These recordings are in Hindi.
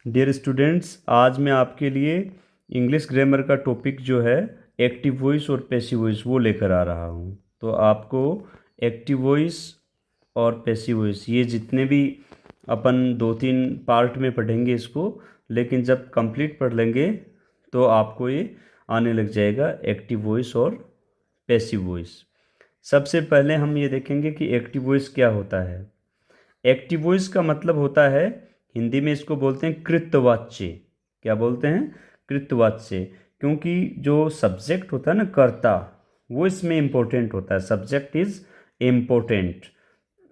डियर स्टूडेंट्स, आज मैं आपके लिए इंग्लिश ग्रामर का टॉपिक जो है एक्टिव वॉइस और पैसिव वॉइस वो लेकर आ रहा हूँ। तो आपको एक्टिव वॉइस और पैसिव वॉइस ये जितने भी अपन 2-3 पार्ट में पढ़ेंगे इसको, लेकिन जब कंप्लीट पढ़ लेंगे तो आपको ये आने लग जाएगा एक्टिव वॉइस और पैसिव वॉइस। सबसे पहले हम ये देखेंगे कि एक्टिव वॉइस क्या होता है। एक्टिव वॉइस का मतलब होता है, हिंदी में इसको बोलते हैं कृतवाच्य। क्या बोलते हैं? कृतवाच्य। क्योंकि जो सब्जेक्ट होता है ना, कर्ता, वो इसमें इम्पोर्टेंट होता है। Subject is important.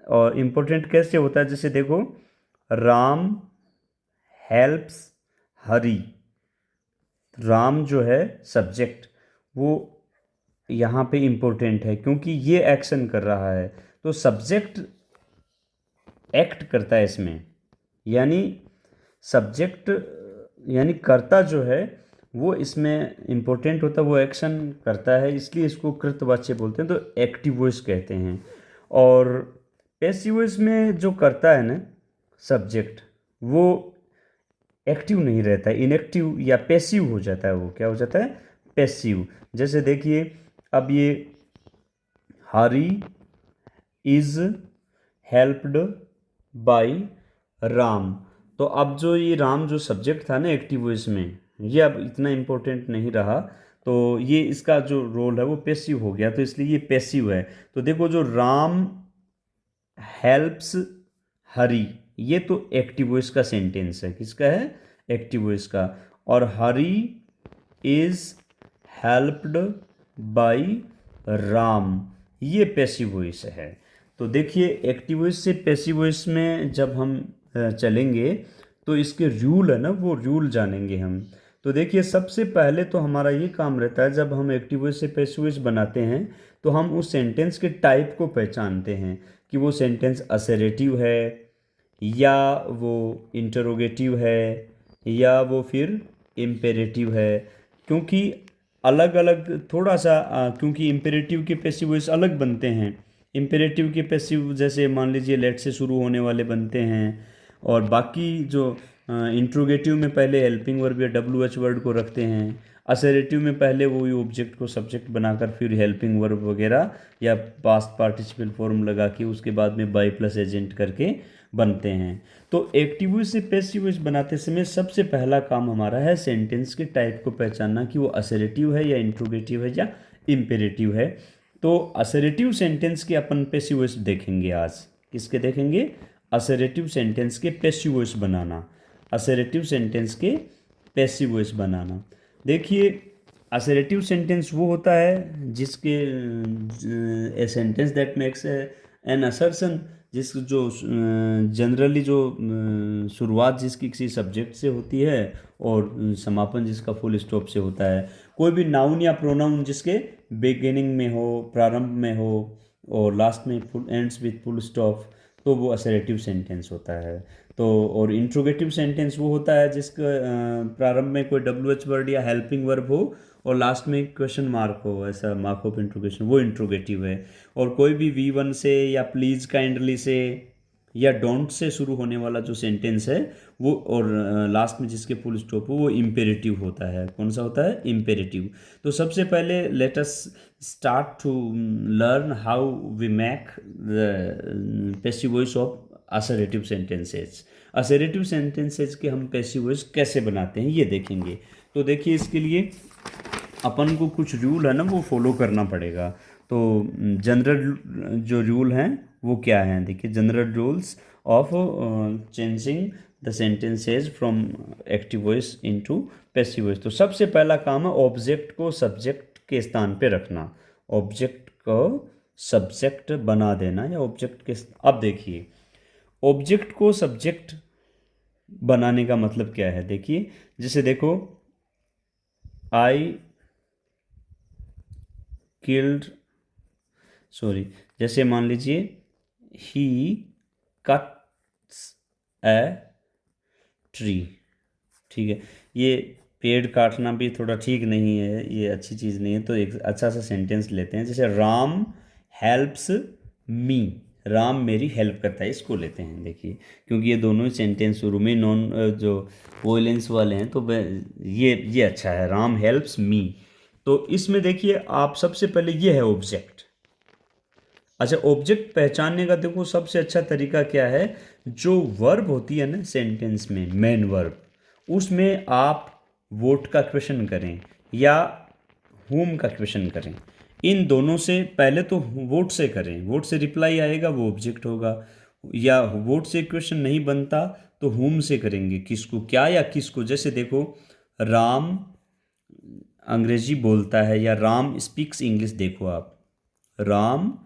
और इम्पोर्टेंट कैसे होता है? जैसे देखो, राम हेल्प्स हरी। राम जो है सब्जेक्ट, वो यहाँ पे इम्पोर्टेंट है क्योंकि ये एक्शन कर रहा है, तो सब्जेक्ट एक्ट करता है इसमें। यानी सब्जेक्ट यानी कर्ता जो है वो इसमें इम्पोर्टेंट होता है, वो एक्शन करता है, इसलिए इसको कृतवाच्य बोलते हैं, तो एक्टिव वॉइस कहते हैं। और पैसिव वॉइस में जो करता है ना सब्जेक्ट, वो एक्टिव नहीं रहता है, इनएक्टिव या पैसिव हो जाता है। वो क्या हो जाता है? पैसिव। जैसे देखिए, अब ये हरी इज हेल्प्ड बाय राम। तो अब जो ये राम जो सब्जेक्ट था ना एक्टिव वॉइस में, ये अब इतना इम्पोर्टेंट नहीं रहा, तो ये इसका जो रोल है वो पैसिव हो गया, तो इसलिए ये पैसिव है। तो देखो, जो राम हेल्प्स हरी, ये तो एक्टिव वॉइस का सेंटेंस है। किसका है? एक्टिव वॉइस का। और हरी इज हेल्प्ड बाय राम, ये पैसिव वॉइस है। तो देखिए, एक्टिव वॉइस से पैसिव वॉइस में जब हम चलेंगे तो इसके रूल है ना, वो रूल जानेंगे हम। तो देखिए, सबसे पहले तो हमारा ये काम रहता है, जब हम एक्टिव वॉइस से पैसिव वॉइस बनाते हैं तो हम उस सेंटेंस के टाइप को पहचानते हैं कि वो सेंटेंस असरेटिव है, या वो इंटरोगेटिव है, या वो फिर इम्पेरेटिव है। क्योंकि अलग अलग थोड़ा सा क्योंकि इम्पेरेटिव के पैसिव वॉइस अलग बनते हैं। इम्पेरेटिव के पैसिव जैसे मान लीजिए लेट से शुरू होने वाले बनते हैं, और बाकी जो इंट्रोगेटिव में पहले हेल्पिंग वर्ब या डब्ल्यू एच वर्ड को रखते हैं। असरेटिव में पहले वही ऑब्जेक्ट को सब्जेक्ट बनाकर फिर हेल्पिंग वर्ब वगैरह या पास्ट पार्टिसिपल फॉर्म लगा के उसके बाद में बाई प्लस एजेंट करके बनते हैं। तो एक्टिव वॉइस से पैसिव वॉइस बनाते समय सबसे पहला काम हमारा है सेंटेंस के टाइप को पहचानना कि वो असरेटिव है या इंट्रोगेटिव है या इम्पेरेटिव है। तो असरेटिव सेंटेंस के अपन पैसिव वॉइस देखेंगे आज। किसके देखेंगे? असरेटिव सेंटेंस के पैसिव वॉइस बनाना। असरेटिव सेंटेंस के पैसिव वॉइस बनाना। देखिए, असरेटिव सेंटेंस वो होता है जिसके a sentence that makes an assertion, जिस जो जनरली जो शुरुआत जिसकी किसी सब्जेक्ट से होती है और समापन जिसका फुल स्टॉप से होता है। कोई भी नाउन या प्रोनाउन जिसके बिगिनिंग में हो, प्रारंभ में हो, और लास्ट में full ends with full stop, तो वो असरेटिव सेंटेंस होता है। तो और इंट्रोगेटिव सेंटेंस वो होता है जिसका प्रारंभ में कोई डब्ल्यू एच वर्ड या हेल्पिंग वर्ब हो और लास्ट में क्वेश्चन मार्क हो, ऐसा मार्क ऑफ इंट्रोगेशन, वो इंट्रोगेटिव है। और कोई भी V1 से या प्लीज़ काइंडली से या डोंट से शुरू होने वाला जो सेंटेंस है वो, और लास्ट में जिसके फुल स्टॉप हो, वो इम्पेरेटिव होता है। कौन सा होता है? इम्पेरेटिव। तो सबसे पहले let us start to learn how we make the passive voice of assertive sentences. Assertive sentences के हम पैसिव वॉइस कैसे बनाते हैं ये देखेंगे। तो देखिए, इसके लिए अपन को कुछ रूल है ना वो फॉलो करना पड़ेगा। तो जनरल जो रूल हैं वो क्या हैं? देखिए, general rules of changing the sentences from active voice into passive voice. तो सबसे पहला काम है ऑब्जेक्ट को सब्जेक्ट के स्थान पे रखना। ऑब्जेक्ट को सब्जेक्ट बना देना, या ऑब्जेक्ट के अब देखिए, ऑब्जेक्ट को सब्जेक्ट बनाने का मतलब क्या है? देखिए, जैसे देखो, आई किल्ड, सॉरी, जैसे मान लीजिए ही कट्स ए ट्री। ठीक है, ये पेड़ काटना भी थोड़ा ठीक नहीं है, ये अच्छी चीज़ नहीं है। तो एक अच्छा सा सेंटेंस लेते हैं, जैसे राम हेल्प्स मी। राम मेरी हेल्प करता है, इसको लेते हैं देखिए, क्योंकि ये दोनों सेंटेंस शुरू में नॉन जो वोलेंस वाले हैं, तो ये अच्छा है, राम हेल्प्स मी। तो इसमें देखिए आप सबसे पहले ये है ऑब्जेक्ट। अच्छा, ऑब्जेक्ट पहचानने का देखो सबसे अच्छा तरीका क्या है, जो वर्ब होती है ना सेंटेंस में, मेन वर्ब, उसमें आप वोट का क्वेश्चन करें या हुम का क्वेश्चन करें। इन दोनों से पहले तो वोट से करें, वोट से रिप्लाई आएगा वो ऑब्जेक्ट होगा, या वोट से क्वेश्चन नहीं बनता तो हुम से करेंगे, किसको, क्या या किसको। जैसे देखो, राम अंग्रेजी बोलता है या राम स्पीक्स इंग्लिश, देखो आप, राम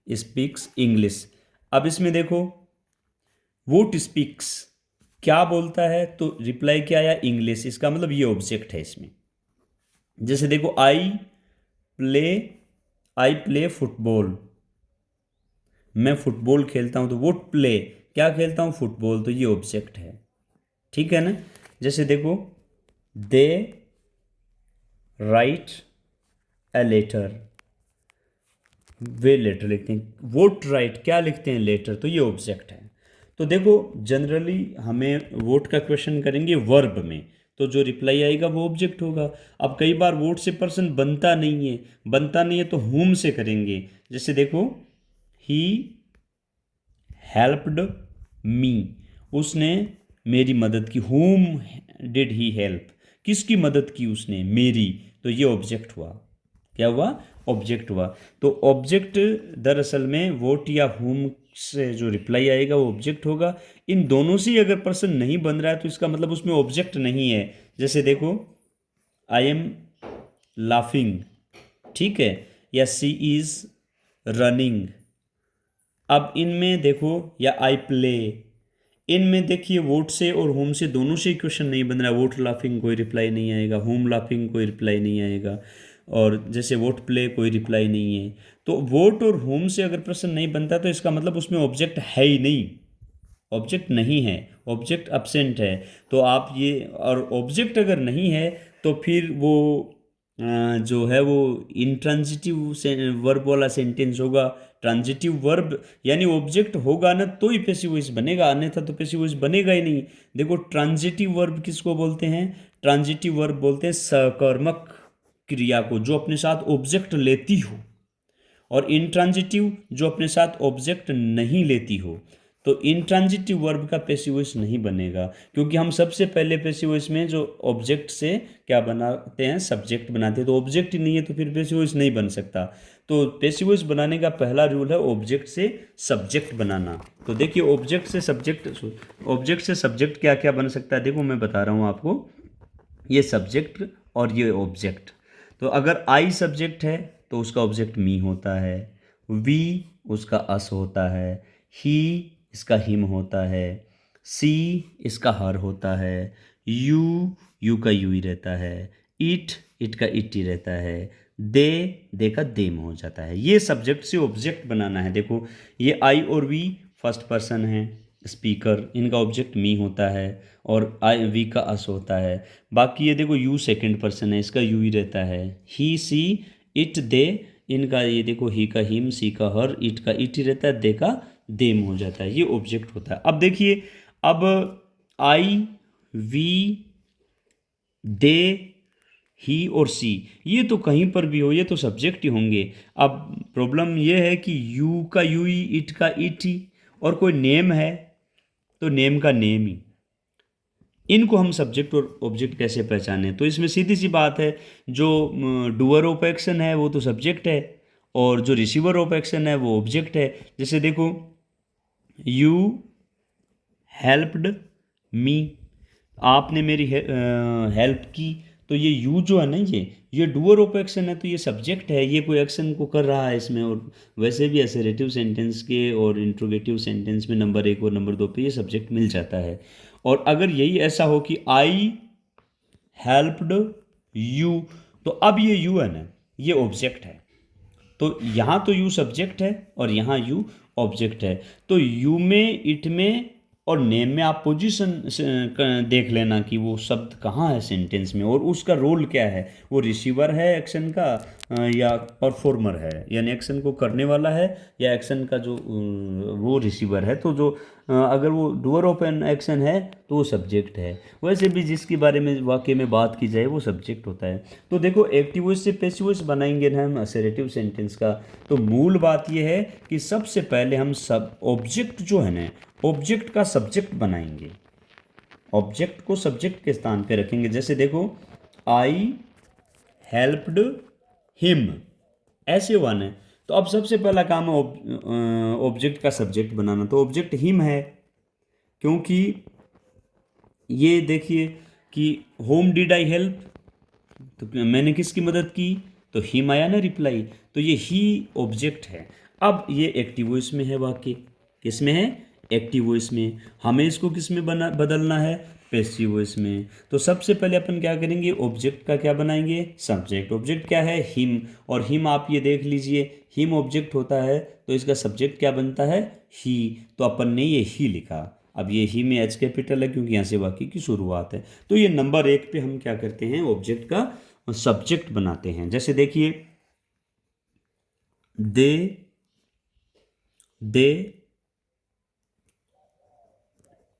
स्पीक्स इंग्लिश। अब इसमें देखो वोट स्पीक्स क्या बोलता है, तो रिप्लाई क्या आया, इंग्लिश, इसका मतलब ये ऑब्जेक्ट है इसमें। जैसे देखो, प्ले आई प्ले फुटबॉल, मैं फुटबॉल खेलता हूँ, तो वोट प्ले, क्या खेलता हूँ, फुटबॉल, तो ये ऑब्जेक्ट है, ठीक है ना। जैसे देखो, दे राइट ए लेटर, वे लेटर लिखते हैं, वोट राइट क्या लिखते हैं, लेटर, तो ये ऑब्जेक्ट है। तो देखो जनरली हमें वोट का क्वेश्चन करेंगे वर्ब में, तो जो रिप्लाई आएगा वो ऑब्जेक्ट होगा। अब कई बार वोट से पर्सन बनता नहीं है तो हुम से करेंगे। जैसे देखो, ही हेल्प्ड मी, उसने मेरी मदद की, हुम डिड ही हेल्प, किसकी मदद की उसने, मेरी, तो ये ऑब्जेक्ट हुआ, क्या हुआ, ऑब्जेक्ट हुआ। तो ऑब्जेक्ट दरअसल में वोट या हुम से जो रिप्लाई आएगा वो ऑब्जेक्ट होगा। इन दोनों से अगर पर्सन नहीं बन रहा है तो इसका मतलब उसमें ऑब्जेक्ट नहीं है। जैसे देखो, आई एम लाफिंग, ठीक है, या सी इज रनिंग। अब इनमें देखो, या आई प्ले, इनमें देखिए वोट से और होम से दोनों से क्वेश्चन नहीं बन रहा है। वोट लाफिंग कोई रिप्लाई नहीं आएगा, होम लाफिंग कोई रिप्लाई नहीं आएगा, और जैसे वोट प्ले कोई रिप्लाई नहीं है। तो वोट और होम से अगर प्रश्न नहीं बनता तो इसका मतलब उसमें ऑब्जेक्ट है ही नहीं, ऑब्जेक्ट नहीं है, ऑब्जेक्ट अब्सेंट है। तो आप ये, और ऑब्जेक्ट अगर नहीं है तो फिर वो जो है वो इंट्रांजिटिव वर्ब वाला सेंटेंस होगा। ट्रांजिटिव वर्ब यानी ऑब्जेक्ट होगा ना तो ही पैसिव वॉइस बनेगा, अन्यथा तो पैसिव वॉइस बनेगा ही नहीं। देखो, ट्रांजिटिव वर्ब किसको बोलते हैं, ट्रांजिटिव वर्ब बोलते हैं सकर्मक क्रिया को जो अपने साथ ऑब्जेक्ट लेती हो, और इंट्रांजिटिव जो अपने साथ ऑब्जेक्ट नहीं लेती हो। तो इंट्रांजिटिव वर्ब का पैसिव वॉइस नहीं बनेगा, क्योंकि हम सबसे पहले पैसिव वॉइस में जो ऑब्जेक्ट से क्या बनाते हैं, सब्जेक्ट बनाते हैं। तो ऑब्जेक्ट ही नहीं है तो फिर पैसिव वॉइस नहीं बन सकता। तो पैसिव वॉइस बनाने का पहला रूल है ऑब्जेक्ट से सब्जेक्ट बनाना। तो देखिए, ऑब्जेक्ट से सब्जेक्ट क्या क्या बन सकता है, देखो मैं बता रहा हूँ आपको, ये सब्जेक्ट और ये ऑब्जेक्ट। तो अगर आई सब्जेक्ट है तो उसका ऑब्जेक्ट मी होता है, वी उसका अस होता है, ही इसका हिम होता है, सी इसका हर होता है, यू का यू ही रहता है, इट का इट ही रहता है, दे का देम हो जाता है। ये सब्जेक्ट से ऑब्जेक्ट बनाना है। देखो, ये आई और वी फर्स्ट पर्सन है, स्पीकर, इनका ऑब्जेक्ट मी होता है, और आई वी का अस होता है। बाकी ये देखो, यू सेकंड पर्सन है, इसका यू ही रहता है, ही सी इट दे, इनका ये देखो, ही का हिम, सी का हर, इट का इट ही रहता है, दे का देम हो जाता है, ये ऑब्जेक्ट होता है। अब देखिए, अब आई वी दे ही और सी, ये तो कहीं पर भी हो, ये तो सब्जेक्ट ही होंगे। अब प्रॉब्लम ये है कि यू का यू ही, इट का इट ही, और कोई नेम है तो नेम का नेम ही। इनको हम सब्जेक्ट और ऑब्जेक्ट कैसे पहचाने, तो इसमें सीधी सी बात है, जो डूअर ऑफ एक्शन है वो तो सब्जेक्ट है, और जो रिसीवर ऑफ एक्शन है वो ऑब्जेक्ट है। जैसे देखो, यू हेल्प्ड मी, आपने मेरी हेल्प की, तो ये यू जो है ना, ये डूअर ऑफ एक्शन है, तो ये सब्जेक्ट है, ये कोई एक्शन को कर रहा है इसमें। और वैसे भी असर्टिव सेंटेंस के और इंट्रोगेटिव सेंटेंस में नंबर 1 और नंबर 2 पे ये सब्जेक्ट मिल जाता है। और अगर यही ऐसा हो कि आई हेल्प्ड यू, तो अब ये यू है ना, ये ऑब्जेक्ट है। तो यहाँ तो यू सब्जेक्ट है और यहाँ यू ऑब्जेक्ट है। तो यू में, इट में और नेम में आप पोजीशन देख लेना कि वो शब्द कहाँ है सेंटेंस में और उसका रोल क्या है, वो रिसीवर है एक्शन का या परफॉर्मर है, यानी एक्शन को करने वाला है, या एक्शन का जो वो रिसीवर है। तो जो अगर वो डूअर ऑफ एन एक्शन है तो वो सब्जेक्ट है। वैसे भी जिसके बारे में वाक्य में बात की जाए वो सब्जेक्ट होता है। तो देखो एक्टिव वॉइस से पैसिव वॉइस बनाएंगे ना हम असर्टिव सेंटेंस का, तो मूल बात ये है कि सबसे पहले हम सब ऑब्जेक्ट जो है ना, ऑब्जेक्ट का सब्जेक्ट बनाएंगे, ऑब्जेक्ट को सब्जेक्ट के स्थान पे रखेंगे। जैसे देखो, आई हेल्प्ड हिम, ऐसे वन है। तो अब सबसे पहला काम है ऑब्जेक्ट का सब्जेक्ट बनाना। तो ऑब्जेक्ट हिम है, क्योंकि ये देखिए कि होम डिड आई हेल्प, तो मैंने किसकी मदद की, तो हिम आया ना रिप्लाई, तो ये ही ऑब्जेक्ट है। अब ये एक्टिव वॉइस में है वाक्य, किस में है, एक्टिव वॉइस में। हमें इसको किस में बदलना है, पैसिव वॉइस में। तो सबसे पहले अपन क्या करेंगे, ऑब्जेक्ट का क्या बनाएंगे, सब्जेक्ट। ऑब्जेक्ट क्या है, हिम, और हिम आप ये देख लीजिए, हिम ऑब्जेक्ट होता है तो इसका सब्जेक्ट क्या बनता है, ही। तो अपन ने ये ही लिखा। अब ये ही में एच कैपिटल है क्योंकि यहाँ से वाक्य की शुरुआत है। तो ये नंबर 1 पे हम क्या करते हैं, ऑब्जेक्ट का सब्जेक्ट बनाते हैं। जैसे देखिए, दे दे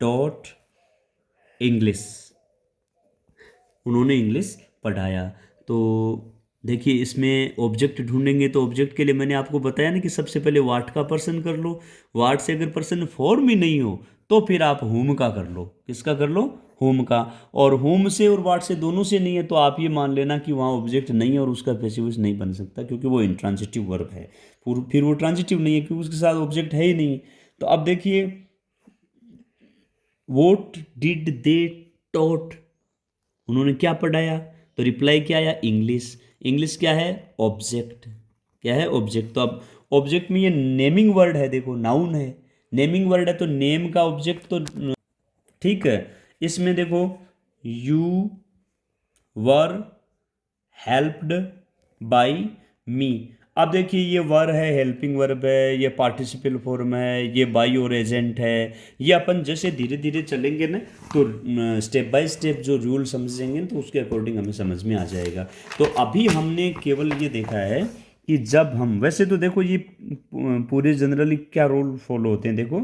टॉट इंग्लिश, उन्होंने इंग्लिश पढ़ाया। तो देखिए इसमें ऑब्जेक्ट ढूंढेंगे, तो ऑब्जेक्ट के लिए मैंने आपको बताया ना कि सबसे पहले वाट का पर्सन कर लो। वाट से अगर पर्सन फॉर्म ही नहीं हो तो फिर आप होम का कर लो। किसका कर लो, होम का। और होम से और वाट से दोनों से नहीं है तो आप ये मान लेना कि वहाँ ऑब्जेक्ट नहीं है और उसका पैसिव वॉइस नहीं बन सकता, क्योंकि वो इंट्रांजिटिव वर्ब है। फिर वो ट्रांजिटिव नहीं है क्योंकि उसके साथ ऑब्जेक्ट है ही नहीं। तो अब देखिए, वोट डिड दे टॉट, उन्होंने क्या पढ़ाया, तो रिप्लाई क्या आया, इंग्लिश। इंग्लिश क्या है, ऑब्जेक्ट। क्या है, ऑब्जेक्ट। तो अब ऑब्जेक्ट में ये नेमिंग वर्ड है, देखो नाउन है, नेमिंग वर्ड है, तो नेम का ऑब्जेक्ट तो ठीक है। इसमें देखो, यू वर हेल्प्ड बाई मी। अब देखिए ये वर है, हेल्पिंग वर्ब है, ये पार्टिसिपल फॉर्म है, ये बाई और एजेंट है। ये अपन जैसे धीरे धीरे चलेंगे ना तो स्टेप बाय स्टेप जो रूल समझेंगे तो उसके अकॉर्डिंग हमें समझ में आ जाएगा। तो अभी हमने केवल ये देखा है कि जब हम, वैसे तो देखो ये पूरे जनरली क्या रूल फॉलो होते हैं, देखो,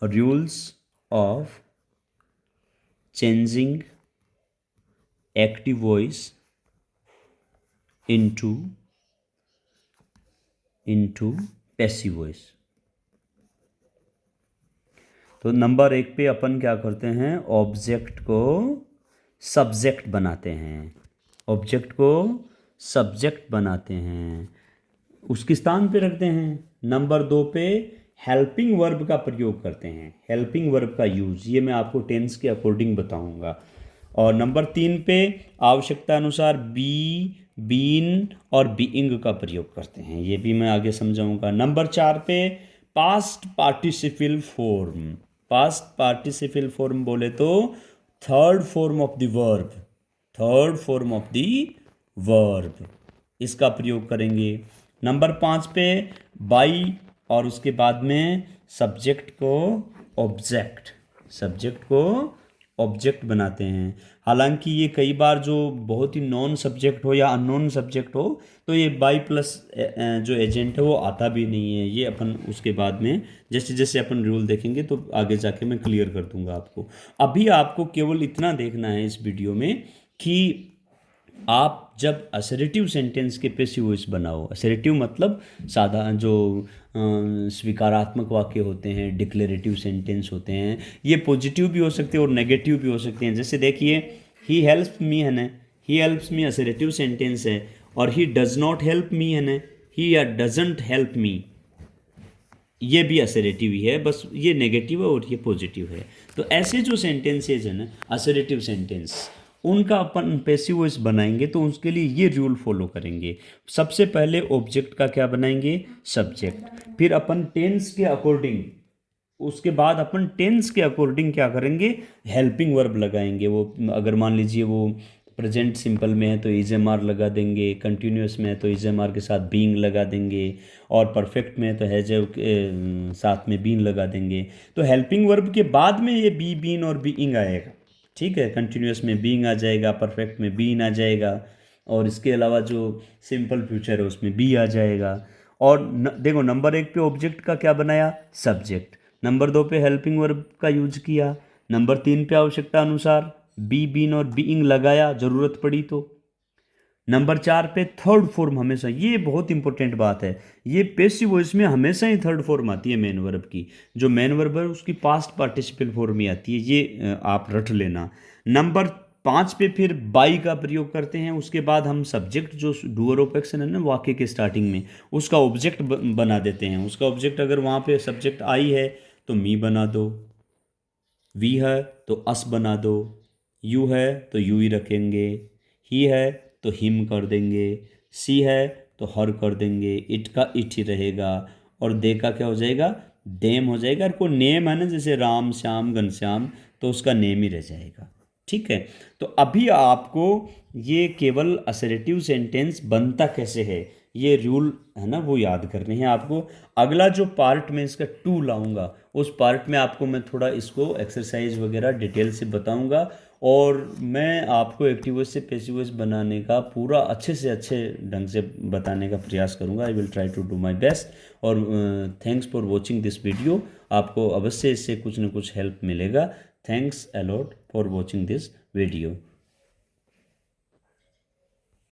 rules of changing active voice into passive voice. तो नंबर 1 पे अपन क्या करते हैं, ऑब्जेक्ट को सब्जेक्ट बनाते हैं, ऑब्जेक्ट को सब्जेक्ट बनाते हैं, उसके स्थान पे रखते हैं। नंबर 2 पे हेल्पिंग वर्ब का प्रयोग करते हैं, हेल्पिंग वर्ब का यूज़, ये मैं आपको टेंस के अकॉर्डिंग बताऊंगा। और नंबर 3 पे आवश्यकता अनुसार बी, बीन और बीइंग का प्रयोग करते हैं, ये भी मैं आगे समझाऊंगा। नंबर 4 पे past participle form, past participle form बोले तो third form of the verb, third form of the verb, इसका प्रयोग करेंगे। नंबर 5 पे बाई, और उसके बाद में सब्जेक्ट को ऑब्जेक्ट, सब्जेक्ट को ऑब्जेक्ट बनाते हैं। हालांकि ये कई बार जो बहुत ही नॉन सब्जेक्ट हो या अननोन सब्जेक्ट हो तो ये बाई प्लस जो एजेंट है वो आता भी नहीं है। ये अपन उसके बाद में जैसे जैसे अपन रूल देखेंगे तो आगे जाके मैं क्लियर कर दूंगा आपको। अभी आपको केवल इतना देखना है इस वीडियो में कि आप जब असर्टिव सेंटेंस के पैसिव वॉइस बनाओ, असर्टिव मतलब साधा जो स्वीकारात्मक वाक्य होते हैं, डिक्लेरेटिव सेंटेंस होते हैं, ये पॉजिटिव भी हो सकते हैं और नेगेटिव भी हो सकते हैं। जैसे देखिए, ही हेल्प्स मी है ना, he helps me assertive sentence है, और he does not help me है ना, ही या डजंट हेल्प मी, ये भी असर्टिव ही है, बस ये नेगेटिव है और ये पॉजिटिव है। तो ऐसे जो सेंटेंसेज है ना असर्टिव सेंटेंस, उनका अपन पैसिव वॉइस बनाएंगे तो उसके लिए ये रूल फॉलो करेंगे। सबसे पहले ऑब्जेक्ट का क्या बनाएंगे, सब्जेक्ट, फिर अपन टेंस के अकॉर्डिंग, उसके बाद अपन टेंस के अकॉर्डिंग क्या करेंगे, हेल्पिंग वर्ब लगाएंगे। वो अगर मान लीजिए वो प्रेजेंट सिंपल में है तो इज एम आर लगा देंगे, कंटिन्यूस में है तो इज एम आर के साथ बीइंग लगा देंगे, और परफेक्ट में है तो हैज के साथ में बीन लगा देंगे। तो हेल्पिंग वर्ब के बाद में ये बी, बीन और बीइंग आएगा। ठीक है, कंटिन्यूस में बीइंग आ जाएगा, परफेक्ट में बीन आ जाएगा, और इसके अलावा जो सिंपल फ्यूचर है उसमें बी आ जाएगा। और देखो नंबर 1 पे ऑब्जेक्ट का क्या बनाया, सब्जेक्ट। नंबर 2 पे हेल्पिंग वर्ब का यूज किया। नंबर 3 पे आवश्यकता अनुसार बी, बीन और बीइंग लगाया जरूरत पड़ी तो। नंबर 4 पे थर्ड फॉर्म हमेशा, ये बहुत इंपॉर्टेंट बात है, ये पैसिव वॉइस में हमेशा ही थर्ड फॉर्म आती है मेन वर्ब की। जो मेन वर्ब है उसकी पास्ट पार्टिसिपल फॉर्म ही आती है, ये आप रट लेना। नंबर 5 पे फिर बाई का प्रयोग करते हैं। उसके बाद हम सब्जेक्ट जो डूअर ऑफ एक्शन है ना वाक्य के स्टार्टिंग में, उसका ऑब्जेक्ट बना देते हैं। उसका ऑब्जेक्ट अगर वहाँ पे सब्जेक्ट आई है तो मी बना दो, वी है तो अस बना दो, यू है तो यू ही रखेंगे, ही है तो हिम कर देंगे, सी है तो हर कर देंगे, इट का इट ही रहेगा, और दे का क्या हो जाएगा, देम हो जाएगा। और कोई नेम है ना जैसे राम, श्याम, घनश्याम, तो उसका नेम ही रह जाएगा। ठीक है, तो अभी आपको ये केवल असर्टिव सेंटेंस बनता कैसे है, ये रूल है ना वो याद करने हैं आपको। अगला जो पार्ट में इसका 2 लाऊंगा, उस पार्ट में आपको मैं थोड़ा इसको एक्सरसाइज वगैरह डिटेल से बताऊंगा, और मैं आपको एक्टिव वॉइस से पैसिव वॉइस बनाने का पूरा अच्छे से अच्छे ढंग से बताने का प्रयास करूंगा। I will try to do my best. और thanks for watching this video. आपको अवश्य इससे कुछ न कुछ हेल्प मिलेगा। Thanks a lot for watching this video.